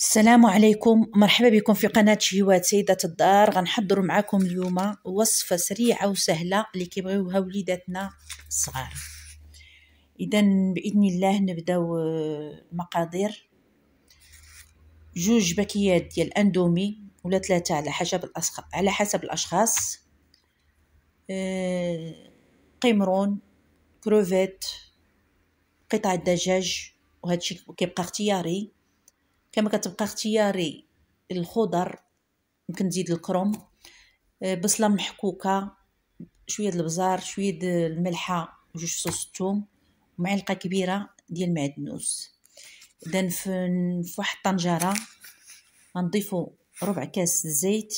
السلام عليكم، مرحبا بكم في قناة شهوات سيدة الدار. غنحضر معكم اليوم وصفة سريعة وسهلة اللي كيبغيوها وليداتنا الصغار. اذا باذن الله نبداو المقادير. 2 باكيات ديال الاندومي ولا 3 على حسب الاشخاص. قمرون، كروفيت، قطع دجاج، وهادشي كيبقى اختياري. كما كتبقى اختياري الخضر، يمكن تزيد الكروم، بصله محكوكه، شويه د البزار، شويه د الملحه، 2 فصوص الثوم، ومعلقه كبيره ديال المعدنوس. اذا في واحد الطنجره غنضيفوا ربع كاس الزيت،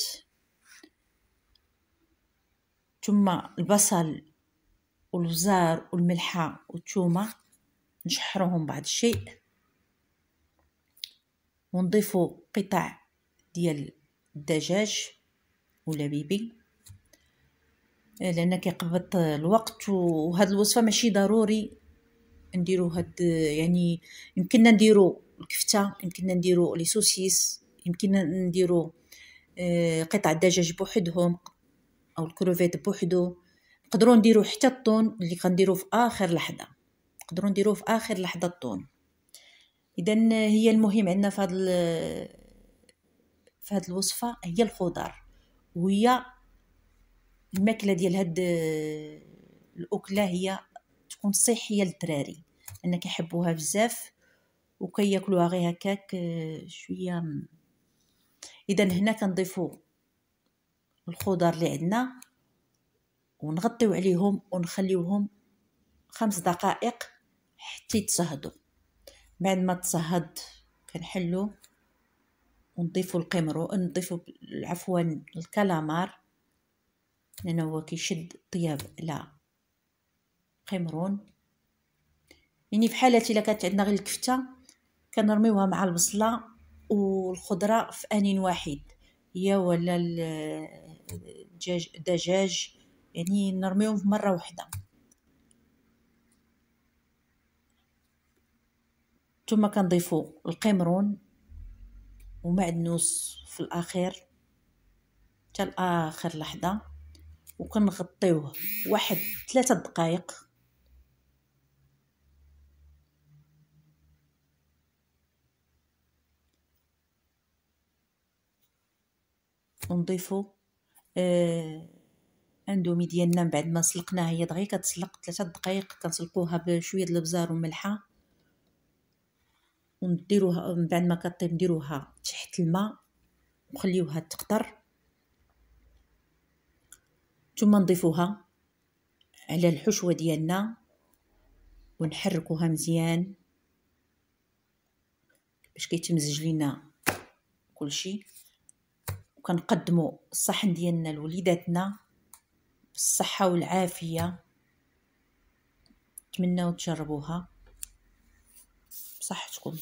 ثم البصل والبزار والملحه والثومه نشحروهم بعض الشيء، ونضيفوا قطع ديال الدجاج ولا بيبي لان كيقبض الوقت. وهاد الوصفه ماشي ضروري نديرو يعني يمكننا نديرو الكفته، يمكننا نديرو لي سوسيس، يمكننا نديرو قطع الدجاج بوحدهم او الكروفيت بوحدو. نقدروا نديرو حتى الطون اللي كنديرو في اخر لحظه، نقدروا نديروه في اخر لحظه الطون. اذا هي المهم عندنا في هاد الوصفه هي الخضر، وهي الماكله ديال هاد الاكله هي تكون صحيه للدراري لان كيحبوها بزاف وكياكلوها غير هكاك شويه. اذا هنا كنضيفوا الخضر اللي عندنا ونغطيو عليهم ونخليوهم 5 دقائق حتى يتصهدوا. بعد ما تصهد كنحلو ونضيفوا القمرو، نضيفوا عفوا الكالامار لانه هو كيشد طياب على قمرون. يعني في حالتي الا كانت عندنا غير الكفته كنرميوها مع البصله والخضره في ان واحد، هي ولا الدجاج يعني نرميوهم في مره واحده. ثم كنضيفوا القمرون ومعدنوس في الاخير حتى لاخر لحظه، وكنغطيوه واحد 3 دقائق. ونضيفوا اندومي ديالنا من بعد ما سلقناها، هي دغيا كتسلق 3 دقائق، كنسلقوها بشويه د البزار والملحه ونديروها. من بعد ما كطيب نديروها تحت الماء ونخليوها تقطر، ثم نضيفوها على الحشوه ديالنا ونحركوها مزيان باش كيتمزج لينا كلشي. وكنقدموا الصحن ديالنا لوليداتنا بالصحه والعافيه. نتمنىو تجربوها بصحتكم.